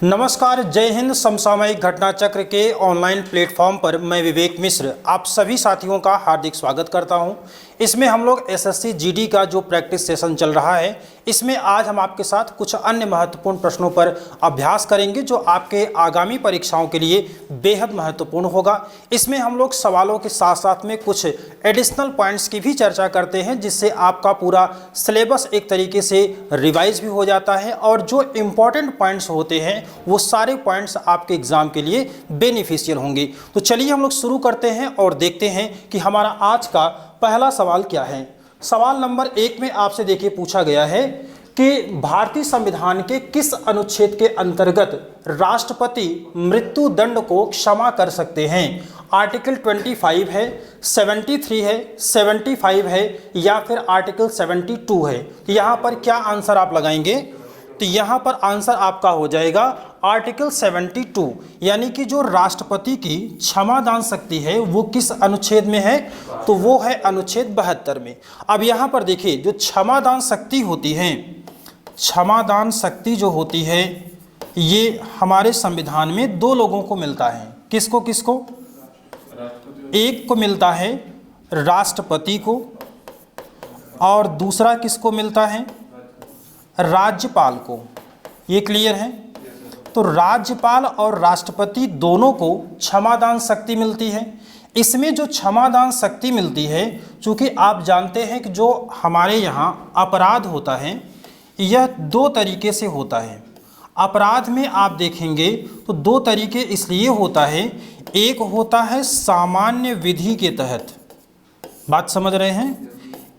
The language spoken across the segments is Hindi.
नमस्कार, जय हिंद। समसामयिक घटना चक्र के ऑनलाइन प्लेटफॉर्म पर मैं विवेक मिश्र आप सभी साथियों का हार्दिक स्वागत करता हूं। इसमें हम लोग एसएससी जीडी का जो प्रैक्टिस सेशन चल रहा है, इसमें आज हम आपके साथ कुछ अन्य महत्वपूर्ण प्रश्नों पर अभ्यास करेंगे जो आपके आगामी परीक्षाओं के लिए बेहद महत्वपूर्ण होगा। इसमें हम लोग सवालों के साथ साथ में कुछ एडिशनल पॉइंट्स की भी चर्चा करते हैं, जिससे आपका पूरा सिलेबस एक तरीके से रिवाइज भी हो जाता है और जो इम्पोर्टेंट पॉइंट्स होते हैं वो सारे पॉइंट्स आपके एग्जाम के लिए बेनिफिशियल होंगे। तो चलिए हम लोग शुरू करते हैं और देखते हैं कि हमारा आज का पहला सवाल क्या है। सवाल नंबर 1 में आपसे देखिए पूछा गया है कि भारतीय संविधान के किस अनुच्छेद के अंतर्गत राष्ट्रपति मृत्यु दंड को क्षमा कर सकते हैं। आर्टिकल 25 है, 73 है, 75 है या फिर आर्टिकल 72 है। यहाँ पर क्या आंसर आप लगाएंगे? तो यहाँ पर आंसर आपका हो जाएगा आर्टिकल 72, यानी कि जो राष्ट्रपति की क्षमा दान शक्ति है वो किस अनुच्छेद में है? तो वो है अनुच्छेद 72 में। अब यहाँ पर देखिए, जो क्षमा दान शक्ति होती है, क्षमा दान शक्ति जो होती है ये हमारे संविधान में दो लोगों को मिलता है। किसको किसको? एक को मिलता है राष्ट्रपति को और दूसरा किसको मिलता है? राज्यपाल को। ये क्लियर है? तो राज्यपाल और राष्ट्रपति दोनों को क्षमादान शक्ति मिलती है। इसमें जो क्षमादान शक्ति मिलती है, चूँकि आप जानते हैं कि जो हमारे यहाँ अपराध होता है यह दो तरीके से होता है। अपराध में आप देखेंगे तो दो तरीके इसलिए होता है, एक होता है सामान्य विधि के तहत, बात समझ रहे हैं?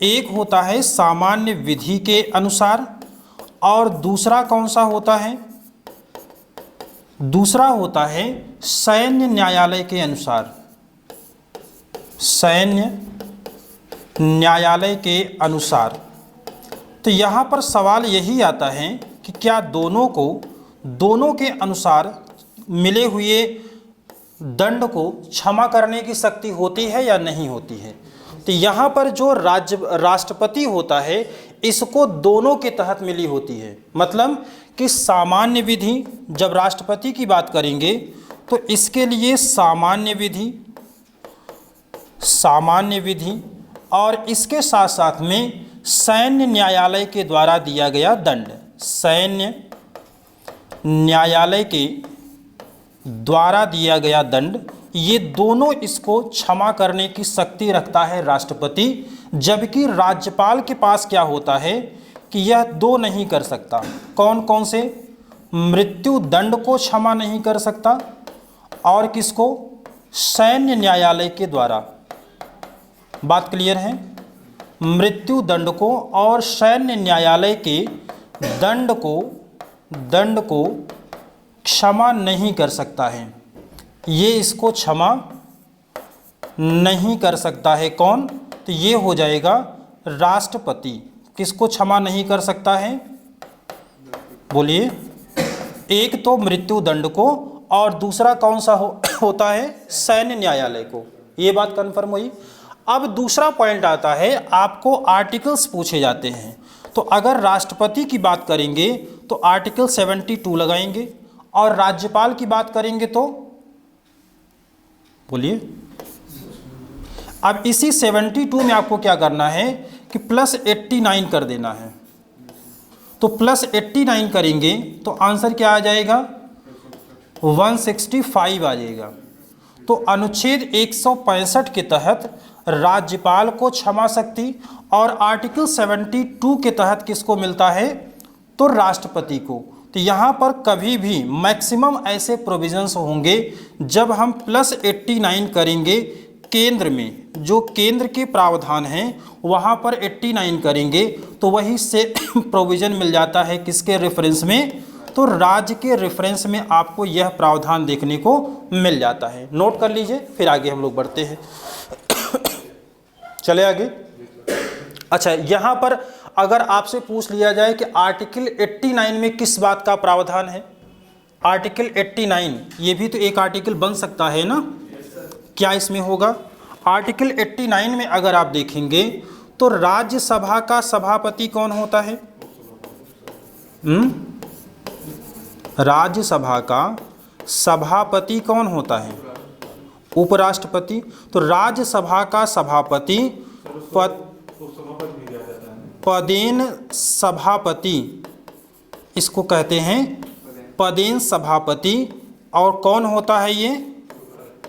एक होता है सामान्य विधि के अनुसार और दूसरा कौन सा होता है? दूसरा होता है सैन्य न्यायालय के अनुसार, सैन्य न्यायालय के अनुसार। तो यहाँ पर सवाल यही आता है कि क्या दोनों के अनुसार मिले हुए दंड को क्षमा करने की शक्ति होती है या नहीं होती है? तो यहाँ पर जो राष्ट्रपति होता है इसको दोनों के तहत मिली होती है। मतलब कि सामान्य विधि, जब राष्ट्रपति की बात करेंगे तो इसके लिए सामान्य विधि और इसके साथ साथ में सैन्य न्यायालय के द्वारा दिया गया दंड, सैन्य न्यायालय के द्वारा दिया गया दंड, ये दोनों इसको क्षमा करने की शक्ति रखता है राष्ट्रपति। जबकि राज्यपाल के पास क्या होता है कि यह दो नहीं कर सकता। कौन कौन से? मृत्यु दंड को क्षमा नहीं कर सकता और किसको? सैन्य न्यायालय के द्वारा। बात क्लियर है? मृत्यु दंड को और सैन्य न्यायालय के दंड को क्षमा नहीं कर सकता है। ये इसको क्षमा नहीं कर सकता है। कौन? तो ये हो जाएगा राष्ट्रपति। किसको क्षमा नहीं कर सकता है? बोलिए। एक तो मृत्यु दंड को और दूसरा कौन सा होता है? सैन्य न्यायालय को। ये बात कंफर्म हुई। अब दूसरा पॉइंट आता है, आपको आर्टिकल्स पूछे जाते हैं। तो अगर राष्ट्रपति की बात करेंगे तो आर्टिकल 72 लगाएंगे और राज्यपाल की बात करेंगे तो बोलिए। अब इसी 72 में आपको क्या करना है कि प्लस 89 कर देना है। तो प्लस 89 करेंगे तो आंसर क्या आ जाएगा? 165 आ जाएगा। तो अनुच्छेद 165 के तहत राज्यपाल को क्षमा शक्ति और आर्टिकल 72 के तहत किसको मिलता है? तो राष्ट्रपति को। तो यहाँ पर कभी भी मैक्सिमम ऐसे प्रोविजंस होंगे जब हम प्लस 89 करेंगे केंद्र में, जो केंद्र के प्रावधान हैं वहाँ पर 89 करेंगे तो वही से प्रोविज़न मिल जाता है किसके रेफरेंस में? तो राज्य के रेफरेंस में आपको यह प्रावधान देखने को मिल जाता है। नोट कर लीजिए, फिर आगे हम लोग बढ़ते हैं। चले आगे। अच्छा, यहाँ पर अगर आपसे पूछ लिया जाए कि आर्टिकल 89 में किस बात का प्रावधान है? आर्टिकल 89, ये भी तो एक आर्टिकल बन सकता है ना? क्या इसमें होगा? आर्टिकल 89 में अगर आप देखेंगे तो राज्यसभा का सभापति कौन होता है? राज्यसभा का सभापति कौन होता है? उपराष्ट्रपति। तो राज्यसभा का सभापति पदेन सभापति, इसको कहते हैं पदेन सभापति। और कौन होता है ये?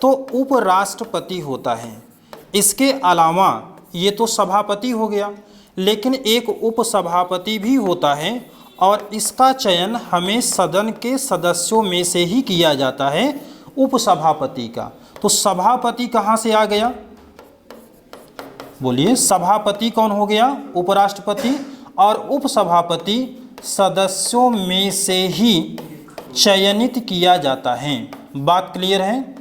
तो उपराष्ट्रपति होता है। इसके अलावा ये तो सभापति हो गया, लेकिन एक उपसभापति भी होता है और इसका चयन हमें सदन के सदस्यों में से ही किया जाता है, उपसभापति का। तो सभापति कहाँ से आ गया? बोलिए, सभापति कौन हो गया? उपराष्ट्रपति। और उपसभापति सदस्यों में से ही चयनित किया जाता है। बात क्लियर है?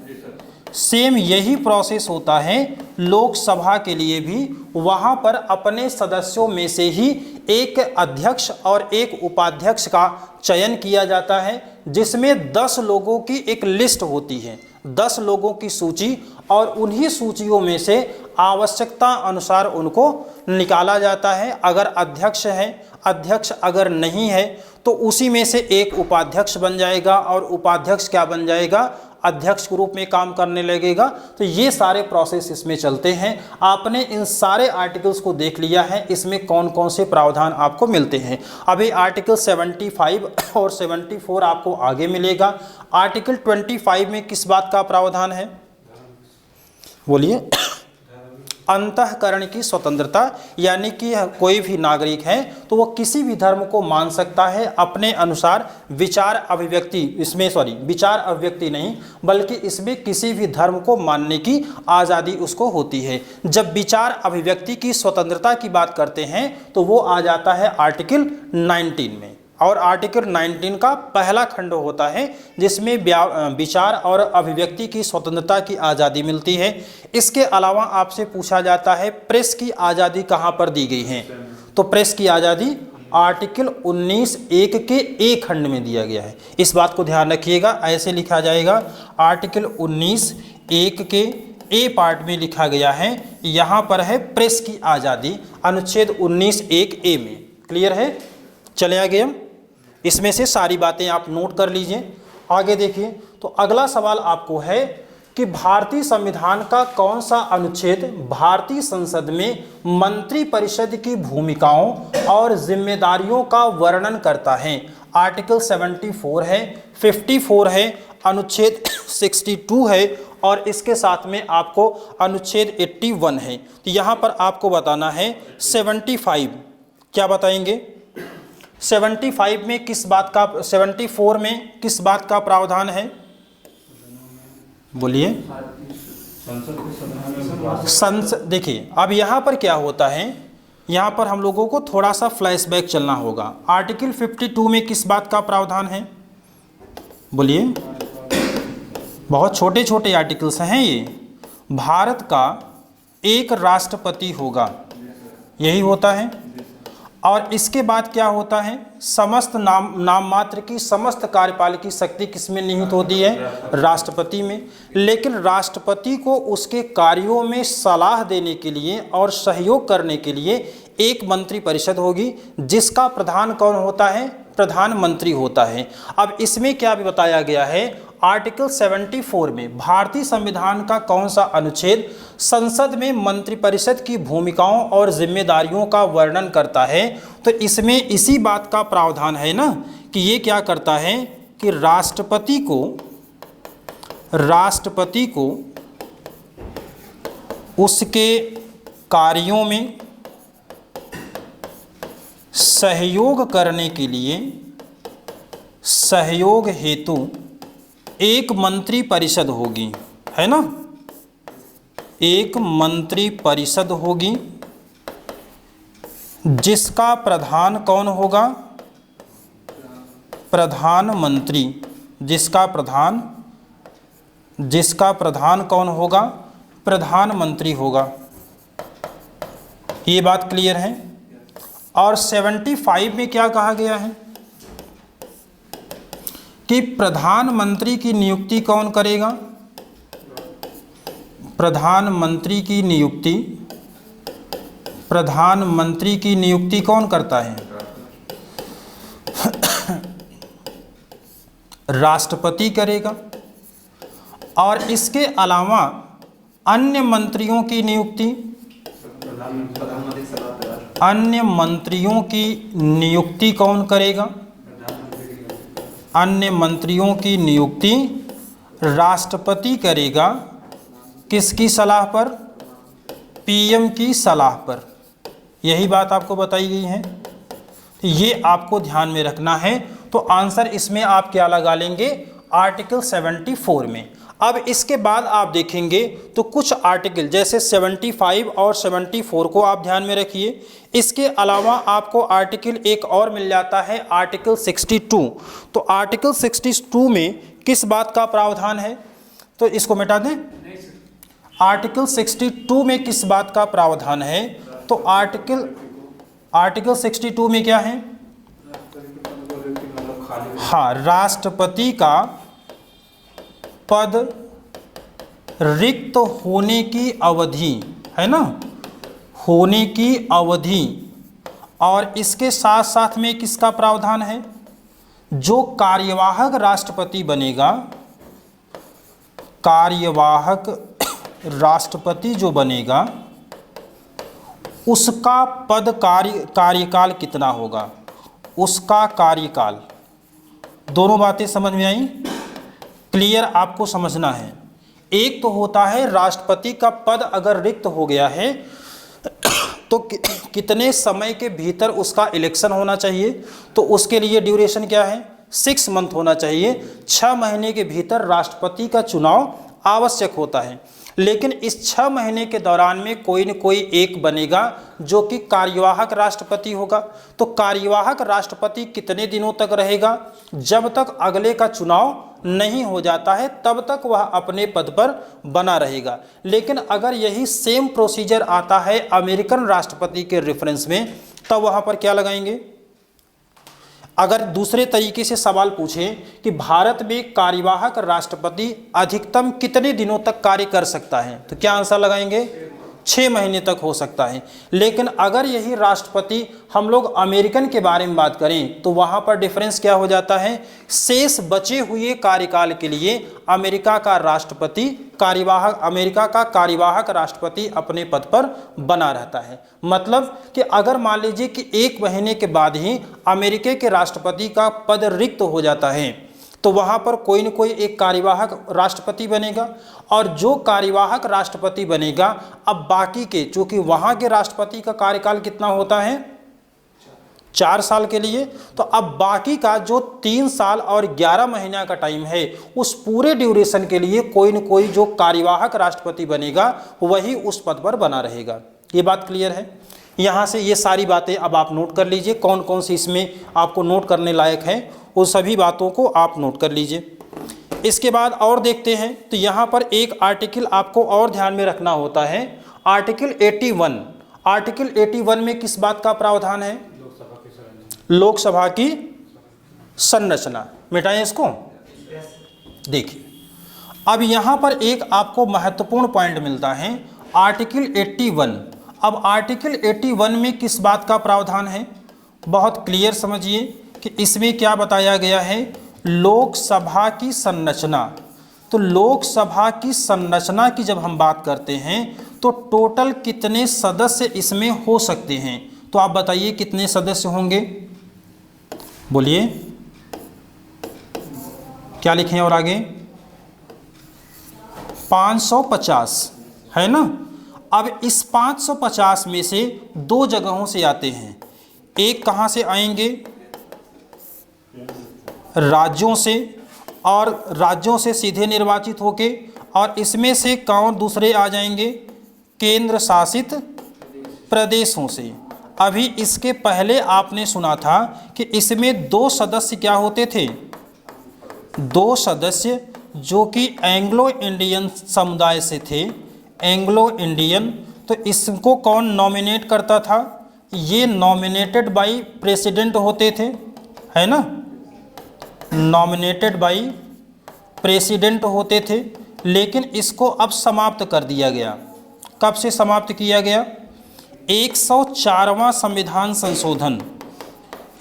सेम यही प्रोसेस होता है लोकसभा के लिए भी। वहाँ पर अपने सदस्यों में से ही एक अध्यक्ष और एक उपाध्यक्ष का चयन किया जाता है, जिसमें 10 लोगों की एक लिस्ट होती है, 10 लोगों की सूची, और उन्हीं सूचियों में से आवश्यकता अनुसार उनको निकाला जाता है। अगर अध्यक्ष है, अध्यक्ष अगर नहीं है तो उसी में से एक उपाध्यक्ष बन जाएगा और उपाध्यक्ष क्या बन जाएगा? अध्यक्ष के रूप में काम करने लगेगा। तो ये सारे प्रोसेस इसमें चलते हैं। आपने इन सारे आर्टिकल्स को देख लिया है, इसमें कौन कौन से प्रावधान आपको मिलते हैं। अभी आर्टिकल 75 और 74 आपको आगे मिलेगा। आर्टिकल 25 में किस बात का प्रावधान है? बोलिए। अंतःकरण की स्वतंत्रता, यानी कि कोई भी नागरिक है तो वो किसी भी धर्म को मान सकता है अपने अनुसार। विचार अभिव्यक्ति, इसमें विचार अभिव्यक्ति नहीं, बल्कि इसमें किसी भी धर्म को मानने की आज़ादी उसको होती है। जब विचार अभिव्यक्ति की स्वतंत्रता की बात करते हैं तो वो आ जाता है आर्टिकल 19 में। और आर्टिकल 19 का पहला खंड होता है जिसमें विचार और अभिव्यक्ति की स्वतंत्रता की आज़ादी मिलती है। इसके अलावा आपसे पूछा जाता है प्रेस की आज़ादी कहाँ पर दी गई है? तो प्रेस की आज़ादी आर्टिकल 19(1) के ए खंड में दिया गया है। इस बात को ध्यान रखिएगा, ऐसे लिखा जाएगा। आर्टिकल 19(1) के ए पार्ट में लिखा गया है, यहाँ पर है प्रेस की आज़ादी, अनुच्छेद 19(1) ए में। क्लियर है? चले आगे हम, इसमें से सारी बातें आप नोट कर लीजिए। आगे देखिए, तो अगला सवाल आपको है कि भारतीय संविधान का कौन सा अनुच्छेद भारतीय संसद में मंत्री परिषद की भूमिकाओं और जिम्मेदारियों का वर्णन करता है? आर्टिकल 74 है, 54 है, अनुच्छेद 62 है और इसके साथ में आपको अनुच्छेद 81 है। तो यहाँ पर आपको बताना है 75। क्या बताएंगे? 75 में किस बात का, 74 में किस बात का प्रावधान है? बोलिए। संसद। देखिए, अब यहाँ पर क्या होता है, यहाँ पर हम लोगों को थोड़ा सा फ्लैशबैक चलना होगा। आर्टिकल 52 में किस बात का प्रावधान है? बोलिए। बहुत छोटे छोटे आर्टिकल्स हैं ये। भारत का एक राष्ट्रपति होगा, यही होता है। और इसके बाद क्या होता है? समस्त नाम मात्र की समस्त कार्यपालिकी शक्ति किसमें निहित होती है? राष्ट्रपति में। लेकिन राष्ट्रपति को उसके कार्यों में सलाह देने के लिए और सहयोग करने के लिए एक मंत्री परिषद होगी, जिसका प्रधान कौन होता है? प्रधानमंत्री होता है। अब इसमें क्या भी बताया गया है? आर्टिकल 74 में भारतीय संविधान का कौन सा अनुच्छेद संसद में मंत्रिपरिषद की भूमिकाओं और जिम्मेदारियों का वर्णन करता है? तो इसमें इसी बात का प्रावधान है ना कि ये क्या करता है कि राष्ट्रपति को उसके कार्यों में सहयोग करने के लिए सहयोग हेतु एक मंत्री परिषद होगी, है ना? एक मंत्री परिषद होगी जिसका प्रधान कौन होगा? प्रधानमंत्री। जिसका प्रधान कौन होगा? प्रधानमंत्री होगा। ये बात क्लियर है? और 75 में क्या कहा गया है कि प्रधानमंत्री की नियुक्ति कौन करेगा? प्रधानमंत्री की नियुक्ति कौन करता है? राष्ट्रपति करेगा। और इसके अलावा अन्य मंत्रियों की नियुक्ति, अन्य मंत्रियों की नियुक्ति कौन करेगा? अन्य मंत्रियों की नियुक्ति राष्ट्रपति करेगा। किसकी सलाह पर? पीएम की सलाह पर। यही बात आपको बताई गई है, तो ये आपको ध्यान में रखना है। तो आंसर इसमें आप क्या लगा लेंगे? आर्टिकल 74 में। अब इसके बाद आप देखेंगे तो कुछ आर्टिकल जैसे 75 और 74 को आप ध्यान में रखिए। इसके अलावा आपको आर्टिकल एक और मिल जाता है, आर्टिकल 62। तो आर्टिकल 62 में किस बात का प्रावधान है? तो इसको मिटा दें। आर्टिकल 62 में किस बात का प्रावधान है? तो आर्टिकल 62 में क्या है? हाँ, राष्ट्रपति का पद रिक्त होने की अवधि, है ना, होने की अवधि। और इसके साथ साथ में किसका प्रावधान है? जो कार्यवाहक राष्ट्रपति बनेगा, कार्यवाहक राष्ट्रपति जो बनेगा उसका पद कार्यकाल कितना होगा, उसका कार्यकाल। दोनों बातें समझ में आई? क्लियर आपको समझना है। एक तो होता है राष्ट्रपति का पद अगर रिक्त हो गया है तो कितने समय के भीतर उसका इलेक्शन होना चाहिए, तो उसके लिए ड्यूरेशन क्या है? 6 मंथ होना चाहिए। 6 महीने के भीतर राष्ट्रपति का चुनाव आवश्यक होता है। लेकिन इस 6 महीने के दौरान में कोई न कोई एक बनेगा जो कि कार्यवाहक राष्ट्रपति होगा। तो कार्यवाहक राष्ट्रपति कितने दिनों तक रहेगा? जब तक अगले का चुनाव नहीं हो जाता है तब तक वह अपने पद पर बना रहेगा। लेकिन अगर यही सेम प्रोसीजर आता है अमेरिकन राष्ट्रपति के रेफरेंस में, तब वहाँ पर क्या लगाएंगे? अगर दूसरे तरीके से सवाल पूछें कि भारत में कार्यवाहक राष्ट्रपति अधिकतम कितने दिनों तक कार्य कर सकता है, तो क्या आंसर लगाएंगे? 6 महीने तक हो सकता है। लेकिन अगर यही राष्ट्रपति हम लोग अमेरिकन के बारे में बात करें तो वहाँ पर डिफरेंस क्या हो जाता है? शेष बचे हुए कार्यकाल के लिए अमेरिका का कार्यवाहक राष्ट्रपति अपने पद पर बना रहता है। मतलब कि अगर मान लीजिए कि 1 महीने के बाद ही अमेरिका के राष्ट्रपति का पद रिक्त हो जाता है तो वहाँ पर कोई न कोई एक कार्यवाहक राष्ट्रपति बनेगा। और जो कार्यवाहक राष्ट्रपति बनेगा, अब बाकी के, चूँकि वहाँ के राष्ट्रपति का कार्यकाल कितना होता है? 4 साल के लिए। तो अब बाकी का जो 3 साल और 11 महीना का टाइम है, उस पूरे ड्यूरेशन के लिए कोई न कोई जो कार्यवाहक राष्ट्रपति बनेगा वही उस पद पर बना रहेगा। ये बात क्लियर है? यहाँ से ये सारी बातें अब आप नोट कर लीजिए, कौन कौन सी इसमें आपको नोट करने लायक है, उन सभी बातों को आप नोट कर लीजिए। इसके बाद और देखते हैं तो यहाँ पर एक आर्टिकल आपको और ध्यान में रखना होता है, आर्टिकल 81। आर्टिकल 81 में किस बात का प्रावधान है? लोकसभा की संरचना। मिटाएं इसको। देखिए, अब यहाँ पर एक आपको महत्वपूर्ण पॉइंट मिलता है, आर्टिकल 81। अब आर्टिकल 81 में किस बात का प्रावधान है? बहुत क्लियर समझिए कि इसमें क्या बताया गया है? लोकसभा की संरचना। तो लोकसभा की संरचना की जब हम बात करते हैं तो टोटल कितने सदस्य इसमें हो सकते हैं? तो आप बताइए कितने सदस्य होंगे? बोलिए, क्या लिखें और आगे? 550, है ना। अब इस 550 में से 2 जगहों से आते हैं। एक कहाँ से आएंगे? राज्यों से, और राज्यों से सीधे निर्वाचित होके, और इसमें से कौन दूसरे आ जाएंगे? केंद्र शासित प्रदेशों से। अभी इसके पहले आपने सुना था कि इसमें 2 सदस्य क्या होते थे? 2 सदस्य जो कि एंग्लो इंडियन समुदाय से थे, एंग्लो इंडियन। तो इसको कौन नॉमिनेट करता था? ये नॉमिनेटेड बाय प्रेसिडेंट होते थे, है ना, नॉमिनेटेड बाय प्रेसिडेंट होते थे। लेकिन इसको अब समाप्त कर दिया गया। कब से समाप्त किया गया? 104वां संविधान संशोधन,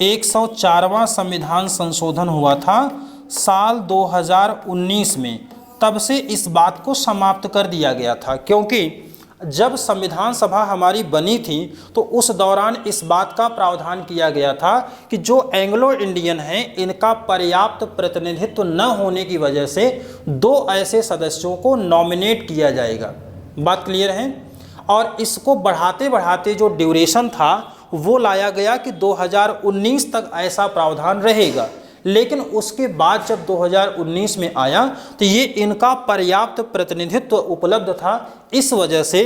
104वां संविधान संशोधन हुआ था साल 2019 में, तब से इस बात को समाप्त कर दिया गया था। क्योंकि जब संविधान सभा हमारी बनी थी तो उस दौरान इस बात का प्रावधान किया गया था कि जो एंग्लो इंडियन हैं इनका पर्याप्त प्रतिनिधित्व न होने की वजह से 2 ऐसे सदस्यों को नॉमिनेट किया जाएगा। बात क्लियर है। और इसको बढ़ाते बढ़ाते जो ड्यूरेशन था वो लाया गया कि 2019 तक ऐसा प्रावधान रहेगा। लेकिन उसके बाद जब 2019 में आया तो ये इनका पर्याप्त प्रतिनिधित्व उपलब्ध था। इस वजह से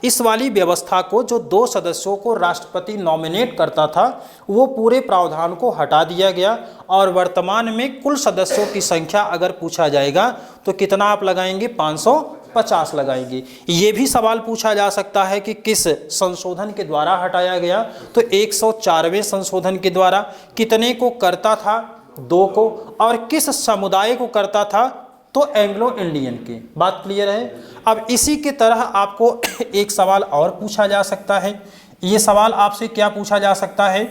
इस वाली व्यवस्था को, जो 2 सदस्यों को राष्ट्रपति नॉमिनेट करता था, वो पूरे प्रावधान को हटा दिया गया। और वर्तमान में कुल सदस्यों की संख्या अगर पूछा जाएगा तो कितना आप लगाएंगे? 550 लगाएंगे। ये भी सवाल पूछा जा सकता है कि किस संशोधन के द्वारा हटाया गया, तो 104वें संशोधन के द्वारा। कितने को करता था? 2 को। और किस समुदाय को करता था? तो एंग्लो इंडियन के। बात क्लियर है। अब इसी के तरह आपको एक सवाल और पूछा जा सकता है। ये सवाल आपसे क्या पूछा जा सकता है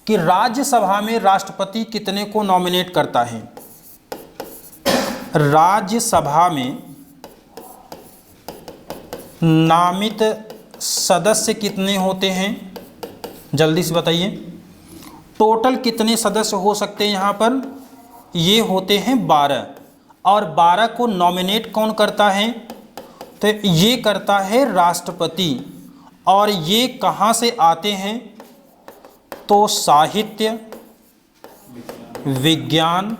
कि राज्यसभा में राष्ट्रपति कितने को नॉमिनेट करता है? राज्यसभा में नामित सदस्य कितने होते हैं? जल्दी से बताइए। टोटल कितने सदस्य हो सकते हैं यहाँ पर? ये होते हैं 12। और 12 को नॉमिनेट कौन करता है? तो ये करता है राष्ट्रपति। और ये कहाँ से आते हैं? तो साहित्य, विज्ञान,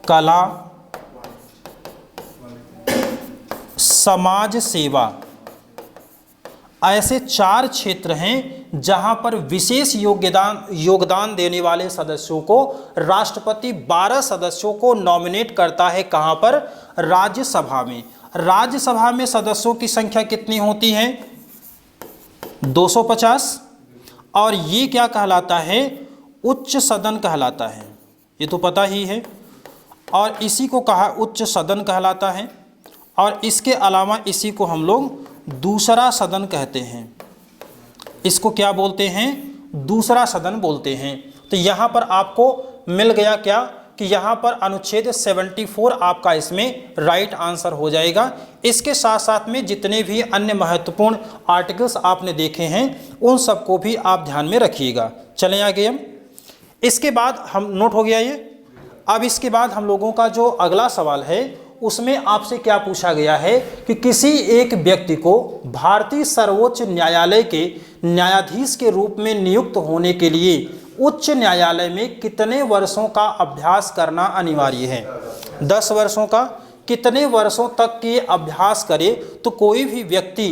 कला, समाज सेवा, ऐसे 4 क्षेत्र हैं जहां पर विशेष योगदान देने वाले सदस्यों को राष्ट्रपति 12 सदस्यों को नॉमिनेट करता है। कहां पर? राज्यसभा में। राज्यसभा में सदस्यों की संख्या कितनी होती है? 250। और ये क्या कहलाता है? उच्च सदन कहलाता है। ये तो पता ही है। और इसी को कहा उच्च सदन कहलाता है। और इसके अलावा इसी को हम लोग दूसरा सदन कहते हैं। इसको क्या बोलते हैं? दूसरा सदन बोलते हैं। तो यहाँ पर आपको मिल गया क्या कि यहाँ पर अनुच्छेद 74 आपका इसमें राइट आंसर हो जाएगा। इसके साथ साथ में जितने भी अन्य महत्वपूर्ण आर्टिकल्स आपने देखे हैं उन सबको भी आप ध्यान में रखिएगा। चलें आगे हम। इसके बाद हम नोट हो गया ये। अब इसके बाद हम लोगों का जो अगला सवाल है उसमें आपसे क्या पूछा गया है कि किसी एक व्यक्ति को भारतीय सर्वोच्च न्यायालय के न्यायाधीश के रूप में नियुक्त होने के लिए उच्च न्यायालय में कितने वर्षों का अभ्यास करना अनिवार्य है? 10 वर्षों का। कितने वर्षों तक के अभ्यास करे तो कोई भी व्यक्ति,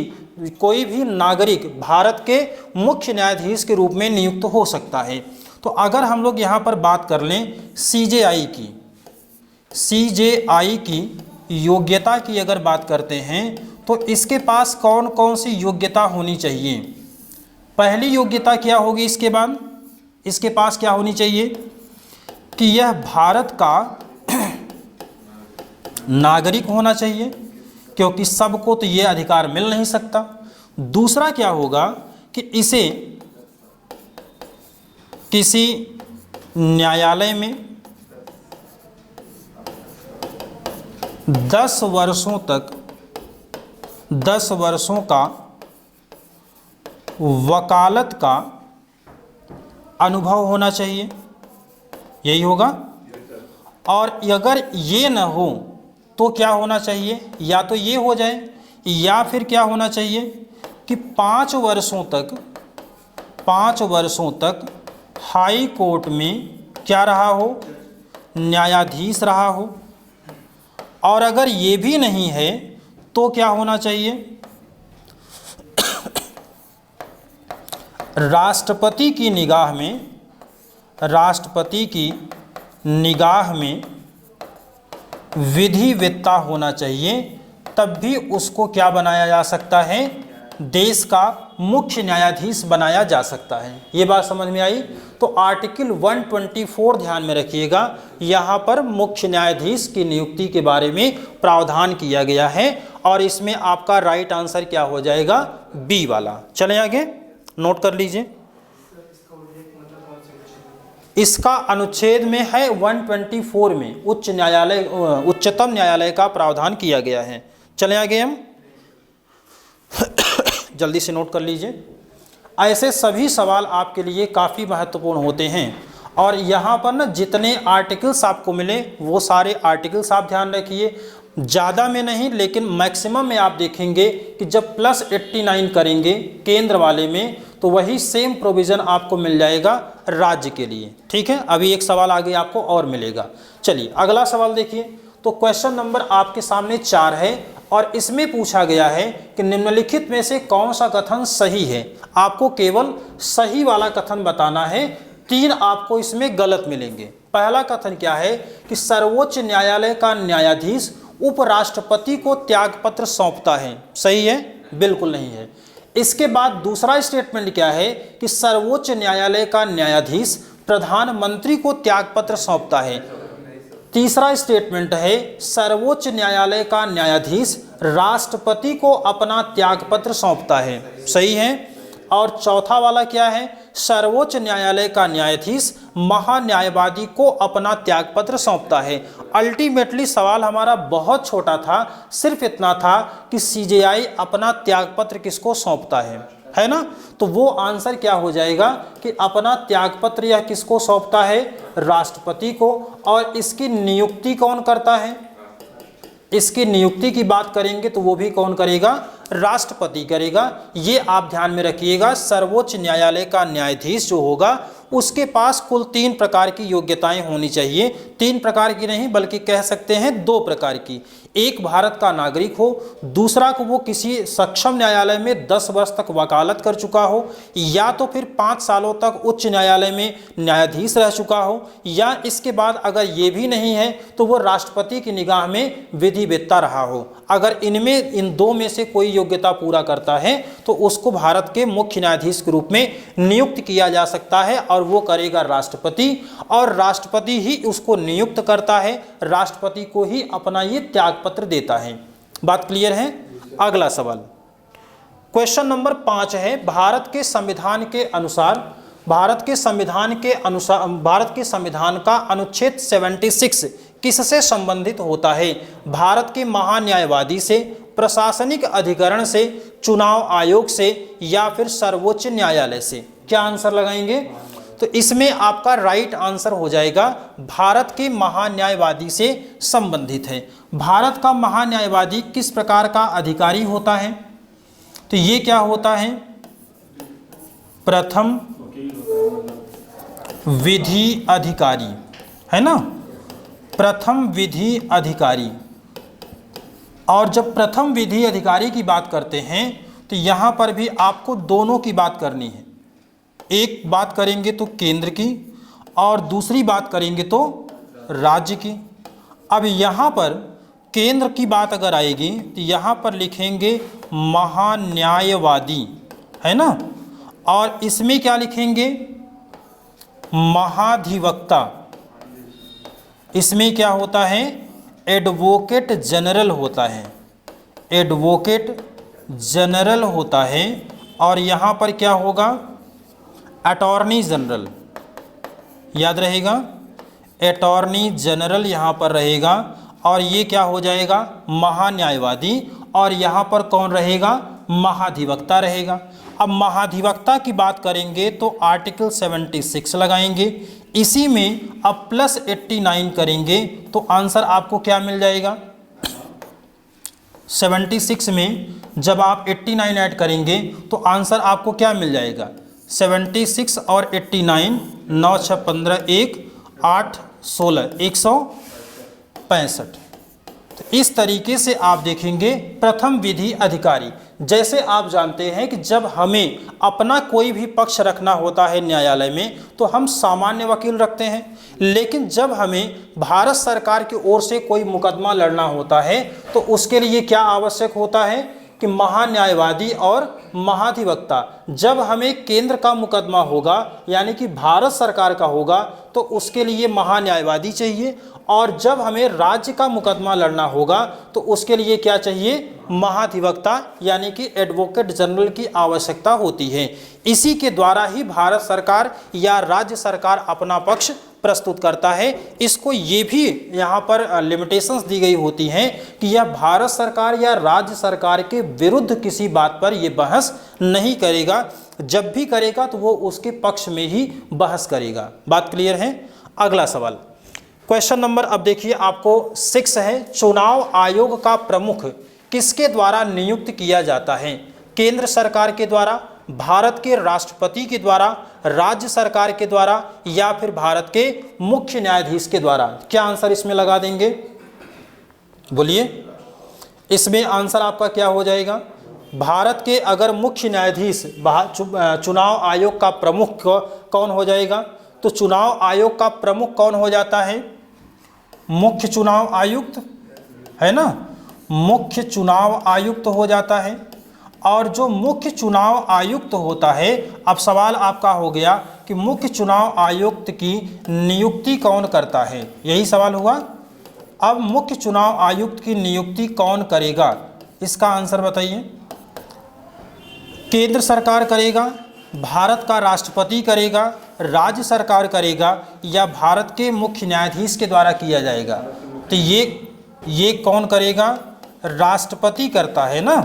कोई भी नागरिक भारत के मुख्य न्यायाधीश के रूप में नियुक्त हो सकता है? तो अगर हम लोग यहाँ पर बात कर लें सीजेआई की योग्यता की अगर बात करते हैं तो इसके पास कौन कौन सी योग्यता होनी चाहिए? पहली योग्यता क्या होगी? इसके बाद इसके पास क्या होनी चाहिए कि यह भारत का नागरिक होना चाहिए, क्योंकि सबको तो ये अधिकार मिल नहीं सकता। दूसरा क्या होगा कि इसे किसी न्यायालय में 10 वर्षों का वकालत का अनुभव होना चाहिए। यही होगा। और अगर ये न हो तो क्या होना चाहिए? या तो ये हो जाए या फिर क्या होना चाहिए कि 5 वर्षों तक हाई कोर्ट में क्या रहा हो? न्यायाधीश रहा हो। और अगर ये भी नहीं है तो क्या होना चाहिए? राष्ट्रपति की निगाह में विधिवेत्ता होना चाहिए, तब भी उसको क्या बनाया जा सकता है? देश का मुख्य न्यायाधीश बनाया जा सकता है। ये बात समझ में आई? तो आर्टिकल 124 ध्यान में रखिएगा। यहाँ पर मुख्य न्यायाधीश की नियुक्ति के बारे में प्रावधान किया गया है और इसमें आपका राइट आंसर क्या हो जाएगा? बी वाला। चलें आगे, नोट कर लीजिए। इसका अनुच्छेद में है 124 में उच्चतम न्यायालय का प्रावधान किया गया है। चले आगे हम जल्दी से नोट कर लीजिए। ऐसे सभी सवाल आपके लिए काफ़ी महत्वपूर्ण होते हैं और यहाँ पर ना जितने आर्टिकल्स आपको मिले वो सारे आर्टिकल्स आप ध्यान रखिए, ज़्यादा में नहीं लेकिन मैक्सिमम में आप देखेंगे कि जब +89 करेंगे केंद्र वाले में तो वही सेम प्रोविज़न आपको मिल जाएगा राज्य के लिए। ठीक है, अभी एक सवाल आगे आपको और मिलेगा। चलिए अगला सवाल देखिए। तो क्वेश्चन नंबर आपके सामने 4 है और इसमें पूछा गया है कि निम्नलिखित में से कौन सा कथन सही है। आपको केवल सही वाला कथन बताना है, 3 आपको इसमें गलत मिलेंगे। पहला कथन क्या है कि सर्वोच्च न्यायालय का न्यायाधीश उपराष्ट्रपति को त्यागपत्र सौंपता है। सही है? बिल्कुल नहीं है। इसके बाद दूसरा स्टेटमेंट क्या है कि सर्वोच्च न्यायालय का न्यायाधीश प्रधानमंत्री को त्यागपत्र सौंपता है। तीसरा स्टेटमेंट है सर्वोच्च न्यायालय का न्यायाधीश राष्ट्रपति को अपना त्यागपत्र सौंपता है। सही है? और चौथा वाला क्या है, सर्वोच्च न्यायालय का न्यायाधीश महान्यायवादी को अपना त्यागपत्र सौंपता है। अल्टीमेटली सवाल हमारा बहुत छोटा था, सिर्फ इतना था कि सीजेआई अपना त्यागपत्र किसको सौंपता है ना। तो वो आंसर क्या हो जाएगा कि अपना त्यागपत्र यह किसको सौंपता है, राष्ट्रपति को। और इसकी नियुक्ति कौन करता है, इसकी नियुक्ति की बात करेंगे तो वो भी कौन करेगा, राष्ट्रपति करेगा। ये आप ध्यान में रखिएगा। सर्वोच्च न्यायालय का न्यायाधीश जो होगा उसके पास कुल 3 प्रकार की योग्यताएं होनी चाहिए। 3 प्रकार की नहीं बल्कि कह सकते हैं 2 प्रकार की। एक भारत का नागरिक हो, दूसरा को वो किसी सक्षम न्यायालय में 10 वर्ष तक वकालत कर चुका हो, या तो फिर 5 सालों तक उच्च न्यायालय में न्यायाधीश रह चुका हो, या इसके बाद अगर ये भी नहीं है तो वो राष्ट्रपति की निगाह में विधिवेत्ता रहा हो। अगर इनमें इन 2 में से कोई योग्यता पूरा करता है तो उसको भारत के मुख्य न्यायाधीश के रूप में नियुक्त किया जा सकता है और वो करेगा राष्ट्रपति, और राष्ट्रपति ही उसको नियुक्त करता है, राष्ट्रपति को ही अपना ये त्यागपत्र देता है। बात क्लियर है? अगला सवाल क्वेश्चन नंबर 5 है। भारत के संविधान का अनुच्छेद 76 किससे संबंधित होता है? भारत के महान्यायवादी से, प्रशासनिक अधिकरण से, चुनाव आयोग से, या फिर सर्वोच्च न्यायालय से? क्या आंसर लगाएंगे? तो इसमें आपका राइट आंसर हो जाएगा भारत के महान्यायवादी से संबंधित है। भारत का महान्यायवादी किस प्रकार का अधिकारी होता है? तो ये क्या होता है, प्रथम विधि अधिकारी है ना, प्रथम विधि अधिकारी। और जब प्रथम विधि अधिकारी की बात करते हैं तो यहाँ पर भी आपको दोनों की बात करनी है। एक बात करेंगे तो केंद्र की और दूसरी बात करेंगे तो राज्य की। अब यहाँ पर केंद्र की बात अगर आएगी तो यहाँ पर लिखेंगे महान्यायवादी है ना, और इसमें क्या लिखेंगे, महाधिवक्ता। इसमें क्या होता है, एडवोकेट जनरल होता है, एडवोकेट जनरल होता है। और यहाँ पर क्या होगा, अटॉर्नी जनरल, याद रहेगा, अटॉर्नी जनरल यहाँ पर रहेगा। और ये क्या हो जाएगा, महान्यायवादी। और यहाँ पर कौन रहेगा, महाधिवक्ता रहेगा। अब महाधिवक्ता की बात करेंगे तो आर्टिकल 76 लगाएंगे, इसी में अब +89 करेंगे तो आंसर आपको क्या मिल जाएगा, 76 में जब आप 89 ऐड करेंगे तो आंसर आपको क्या मिल जाएगा, 76 और 89, 9 6 15 1 8 16 165। तो इस तरीके से आप देखेंगे प्रथम विधि अधिकारी। जैसे आप जानते हैं कि जब हमें अपना कोई भी पक्ष रखना होता है न्यायालय में तो हम सामान्य वकील रखते हैं, लेकिन जब हमें भारत सरकार की ओर से कोई मुकदमा लड़ना होता है तो उसके लिए क्या आवश्यक होता है कि महान्यायवादी और महाधिवक्ता, जब हमें केंद्र का मुकदमा होगा यानी कि भारत सरकार का होगा तो उसके लिए महान्यायवादी चाहिए, और जब हमें राज्य का मुकदमा लड़ना होगा तो उसके लिए क्या चाहिए, महाधिवक्ता यानी कि एडवोकेट जनरल की आवश्यकता होती है। इसी के द्वारा ही भारत सरकार या राज्य सरकार अपना पक्ष प्रस्तुत करता है। इसको ये भी यहाँ पर लिमिटेशंस दी गई होती हैं कि यह भारत सरकार या राज्य सरकार के विरुद्ध किसी बात पर यह बहस नहीं करेगा, जब भी करेगा तो वो उसके पक्ष में ही बहस करेगा। बात क्लियर है। अगला सवाल, क्वेश्चन नंबर अब देखिए आपको 6 है, चुनाव आयोग का प्रमुख किसके द्वारा नियुक्त किया जाता है? केंद्र सरकार के द्वारा, भारत के राष्ट्रपति के द्वारा, राज्य सरकार के द्वारा, या फिर भारत के मुख्य न्यायाधीश के द्वारा? क्या आंसर इसमें लगा देंगे, बोलिए। इसमें आंसर आपका क्या हो जाएगा? भारत के अगर मुख्य न्यायाधीश, चुनाव आयोग का प्रमुख कौन हो जाएगा? तो चुनाव आयोग का प्रमुख कौन हो जाता है? मुख्य चुनाव आयुक्त, है ना, मुख्य चुनाव आयुक्त हो जाता है। और जो मुख्य चुनाव आयुक्त होता है, अब सवाल आपका हो गया कि मुख्य चुनाव आयुक्त की नियुक्ति कौन करता है, यही सवाल हुआ। अब मुख्य चुनाव आयुक्त की नियुक्ति कौन करेगा, इसका आंसर बताइए। केंद्र सरकार करेगा, भारत का राष्ट्रपति करेगा, राज्य सरकार करेगा, या भारत के मुख्य न्यायाधीश के द्वारा किया जाएगा? तो ये कौन करेगा? राष्ट्रपति करता है ना।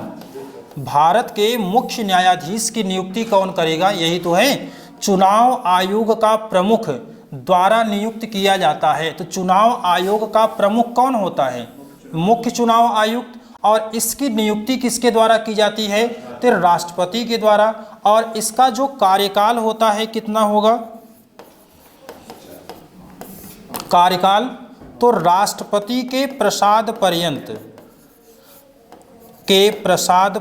भारत के मुख्य न्यायाधीश की नियुक्ति कौन करेगा? यही तो है, चुनाव आयोग का प्रमुख द्वारा नियुक्त किया जाता है। तो चुनाव आयोग का प्रमुख कौन होता है? मुख्य चुनाव आयुक्त। और इसकी नियुक्ति किसके द्वारा की जाती है? तो राष्ट्रपति के द्वारा। और इसका जो कार्यकाल होता है कितना होगा? कार्यकाल तो राष्ट्रपति के प्रसाद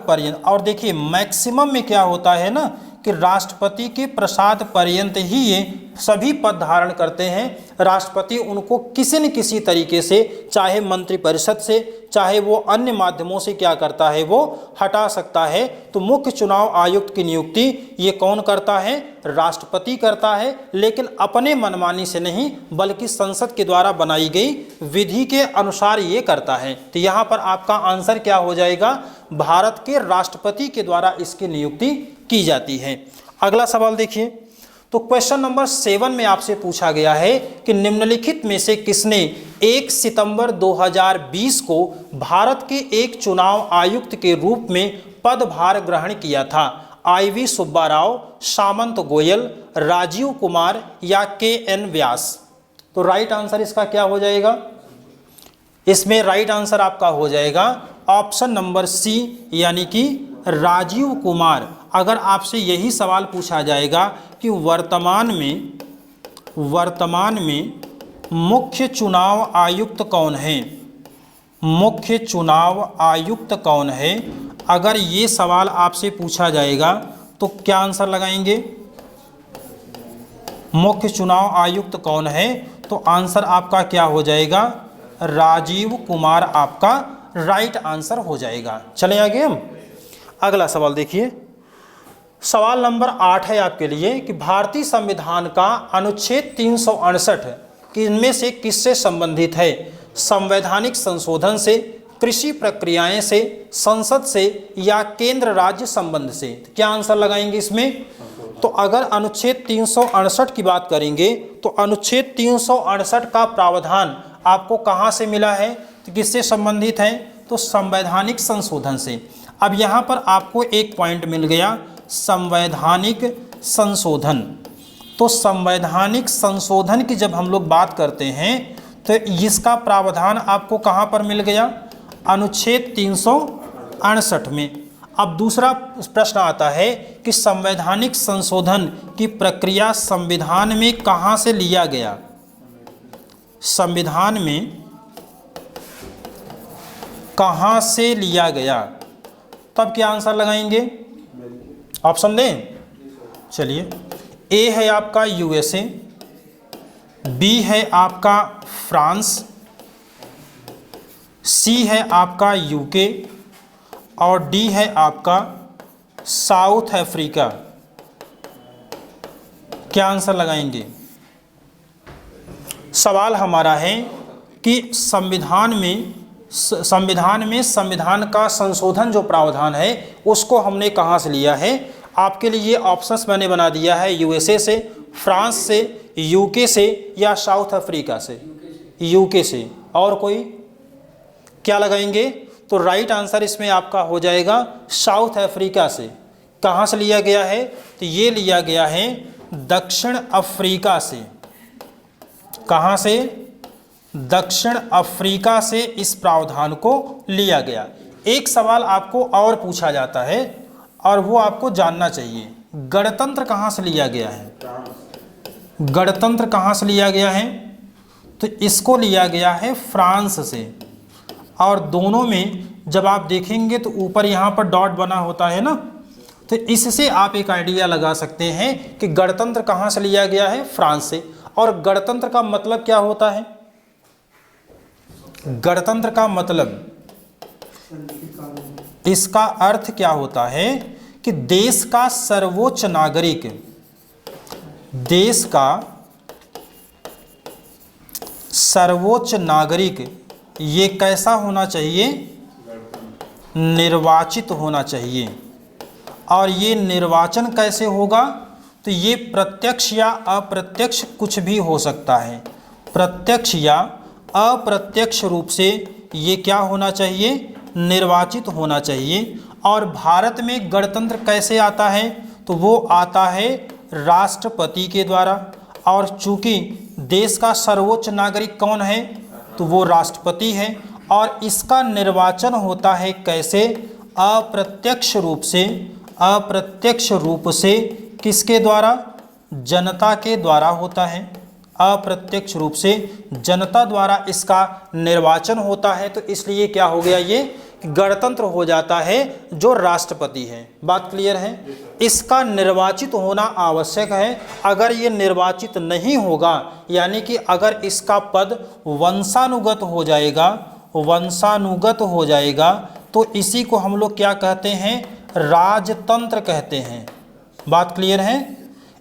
पर्यंत, और देखिए मैक्सिमम में क्या होता है ना कि राष्ट्रपति के प्रसाद पर्यंत ही ये सभी पद धारण करते हैं। राष्ट्रपति उनको किसी न किसी तरीके से, चाहे मंत्रिपरिषद से, चाहे वो अन्य माध्यमों से क्या करता है, वो हटा सकता है। तो मुख्य चुनाव आयुक्त की नियुक्ति ये कौन करता है? राष्ट्रपति करता है, लेकिन अपने मनमानी से नहीं बल्कि संसद के द्वारा बनाई गई विधि के अनुसार ये करता है। तो यहाँ पर आपका आंसर क्या हो जाएगा? भारत के राष्ट्रपति के द्वारा इसकी नियुक्ति की जाती है। अगला सवाल देखिए, तो क्वेश्चन नंबर 7 में आपसे पूछा गया है कि निम्नलिखित में से किसने 1 सितंबर 2020 को भारत के एक चुनाव आयुक्त के रूप में पदभार ग्रहण किया था? IV सुब्बा राव, सामंत गोयल, राजीव कुमार, या KN व्यास? तो राइट आंसर इसका क्या हो जाएगा? इसमें राइट आंसर आपका हो जाएगा ऑप्शन नंबर C, यानी कि राजीव कुमार। अगर आपसे यही सवाल पूछा जाएगा कि वर्तमान में मुख्य चुनाव आयुक्त कौन है, मुख्य चुनाव आयुक्त कौन है, अगर ये सवाल आपसे पूछा जाएगा तो क्या आंसर लगाएंगे? मुख्य चुनाव आयुक्त कौन है? तो आंसर आपका क्या हो जाएगा? राजीव कुमार आपका राइट आंसर हो जाएगा। चलें आगे हम। अगला सवाल देखिए, सवाल नंबर 8 है आपके लिए कि भारतीय संविधान का अनुच्छेद 368 किनमें से किससे संबंधित है? संवैधानिक संशोधन से, कृषि प्रक्रियाएं से, संसद से, या केंद्र राज्य संबंध से? क्या आंसर लगाएंगे इसमें? तो अगर अनुच्छेद 368 की बात करेंगे तो अनुच्छेद 368 का प्रावधान आपको कहाँ से मिला है, तो किससे संबंधित है? तो संवैधानिक संशोधन से। अब यहाँ पर आपको एक पॉइंट मिल गया, संवैधानिक संशोधन। तो संवैधानिक संशोधन की जब हम लोग बात करते हैं तो इसका प्रावधान आपको कहाँ पर मिल गया? अनुच्छेद 368 में। अब दूसरा प्रश्न आता है कि संवैधानिक संशोधन की प्रक्रिया संविधान में कहाँ से लिया गया? संविधान में कहाँ से लिया गया? तब क्या आंसर लगाएंगे? ऑप्शन दें? चलिए, ए है आपका USA, बी है आपका फ्रांस, सी है आपका UK, और डी है आपका साउथ अफ्रीका। क्या आंसर लगाएंगे? सवाल हमारा है कि संविधान में संविधान का संशोधन जो प्रावधान है उसको हमने कहाँ से लिया है। आपके लिए ऑप्शंस मैंने बना दिया है, यूएसए से, फ्रांस से, यूके से या साउथ अफ्रीका से। यूके से। और कोई क्या लगाएंगे? तो राइट आंसर इसमें आपका हो जाएगा साउथ अफ्रीका से। कहाँ से लिया गया है? तो ये लिया गया है दक्षिण अफ्रीका से। कहाँ से? दक्षिण अफ्रीका से इस प्रावधान को लिया गया। एक सवाल आपको और पूछा जाता है और वो आपको जानना चाहिए, गणतंत्र कहाँ से लिया गया है? गणतंत्र कहाँ से लिया गया है? तो इसको लिया गया है फ्रांस से। और दोनों में जब आप देखेंगे तो ऊपर यहाँ पर डॉट बना होता है ना, तो इससे आप एक आइडिया लगा सकते हैं कि गणतंत्र कहाँ से लिया गया है? फ्रांस से। और गणतंत्र का मतलब क्या होता है? गणतंत्र का मतलब, इसका अर्थ क्या होता है कि देश का सर्वोच्च नागरिक, देश का सर्वोच्च नागरिक ये कैसा होना चाहिए? निर्वाचित होना चाहिए। और ये निर्वाचन कैसे होगा? तो ये प्रत्यक्ष या अप्रत्यक्ष कुछ भी हो सकता है। प्रत्यक्ष या अप्रत्यक्ष रूप से ये क्या होना चाहिए? निर्वाचित होना चाहिए। और भारत में गणतंत्र कैसे आता है? तो वो आता है राष्ट्रपति के द्वारा। और चूंकि देश का सर्वोच्च नागरिक कौन है? तो वो राष्ट्रपति है। और इसका निर्वाचन होता है कैसे? अप्रत्यक्ष रूप से। अप्रत्यक्ष रूप से किसके द्वारा? जनता के द्वारा होता है। अप्रत्यक्ष रूप से जनता द्वारा इसका निर्वाचन होता है। तो इसलिए क्या हो गया? ये गणतंत्र हो जाता है जो राष्ट्रपति है। बात क्लियर है? इसका निर्वाचित होना आवश्यक है। अगर ये निर्वाचित नहीं होगा, यानी कि अगर इसका पद वंशानुगत हो जाएगा, वंशानुगत हो जाएगा, तो इसी को हम लोग क्या कहते हैं? राजतंत्र कहते हैं। बात क्लियर है?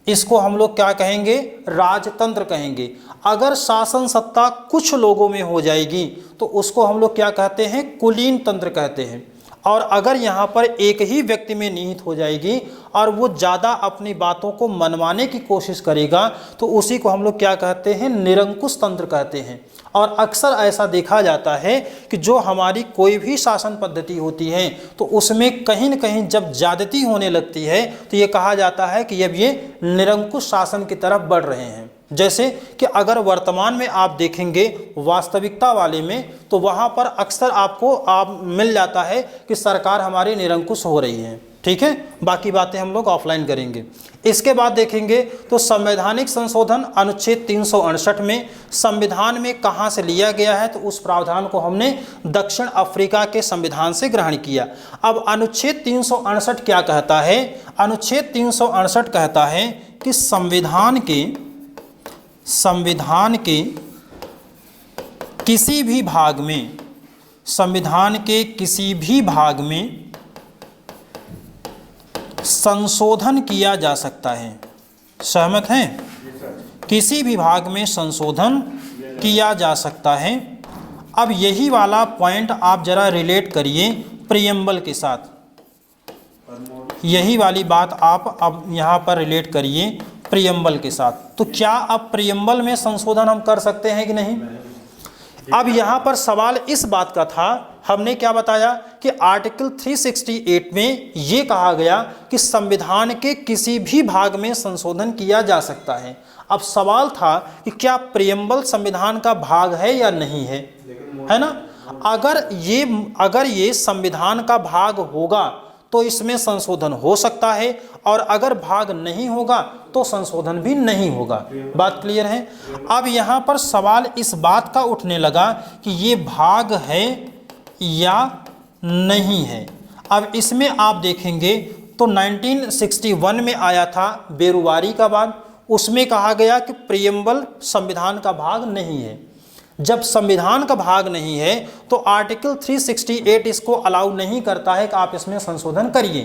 इसको हम लोग क्या कहेंगे? राजतंत्र कहेंगे। अगर शासन सत्ता कुछ लोगों में हो जाएगी तो उसको हम लोग क्या कहते हैं? कुलीन तंत्र कहते हैं। और अगर यहाँ पर एक ही व्यक्ति में निहित हो जाएगी और वो ज़्यादा अपनी बातों को मनवाने की कोशिश करेगा तो उसी को हम लोग क्या कहते हैं? निरंकुश तंत्र कहते हैं। और अक्सर ऐसा देखा जाता है कि जो हमारी कोई भी शासन पद्धति होती है तो उसमें कहीं न कहीं जब ज़्यादती होने लगती है तो ये कहा जाता है कि अब ये निरंकुश शासन की तरफ बढ़ रहे हैं। जैसे कि अगर वर्तमान में आप देखेंगे वास्तविकता वाले में, तो वहाँ पर अक्सर आपको मिल जाता है कि सरकार हमारी निरंकुश हो रही है। ठीक है, बाकी बातें हम लोग ऑफलाइन करेंगे। इसके बाद देखेंगे तो संवैधानिक संशोधन अनुच्छेद 368 में संविधान में कहाँ से लिया गया है? तो उस प्रावधान को हमने दक्षिण अफ्रीका के संविधान से ग्रहण किया। अब अनुच्छेद 368 क्या कहता है? अनुच्छेद 368 कहता है कि संविधान के किसी भी भाग में, संविधान के किसी भी भाग में संशोधन किया जा सकता है। सहमत हैं? किसी भी भाग में संशोधन किया जा सकता है। अब यही वाला पॉइंट आप जरा रिलेट करिए प्रियम्बल के साथ। यही वाली बात आप अब यहाँ पर रिलेट करिए प्रियम्बल के साथ। तो क्या अब प्रियम्बल में संशोधन हम कर सकते हैं कि नहीं? अब यहाँ पर सवाल इस बात का था, हमने क्या बताया कि आर्टिकल 368 में ये कहा गया कि संविधान के किसी भी भाग में संशोधन किया जा सकता है। अब सवाल था कि क्या प्रियम्बल संविधान का भाग है या नहीं है, है ना? अगर ये संविधान का भाग होगा तो इसमें संशोधन हो सकता है, और अगर भाग नहीं होगा तो संशोधन भी नहीं होगा। बात क्लियर है? अब यहाँ पर सवाल इस बात का उठने लगा कि ये भाग है या नहीं है। अब इसमें आप देखेंगे तो 1961 में आया था बेरुवारी का बाद, उसमें कहा गया कि प्रियम्बल संविधान का भाग नहीं है। जब संविधान का भाग नहीं है तो आर्टिकल 368 इसको अलाउ नहीं करता है कि आप इसमें संशोधन करिए।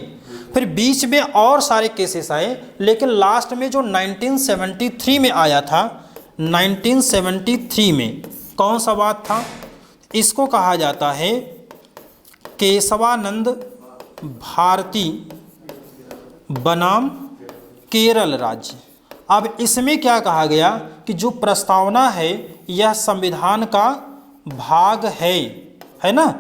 फिर बीच में और सारे केसेस आए, लेकिन लास्ट में जो 1973 में आया था, 1973 में कौन सा बात था? इसको कहा जाता है केशवानंद भारती बनाम केरल राज्य। अब इसमें क्या कहा गया कि जो प्रस्तावना है यह संविधान का भाग है ना।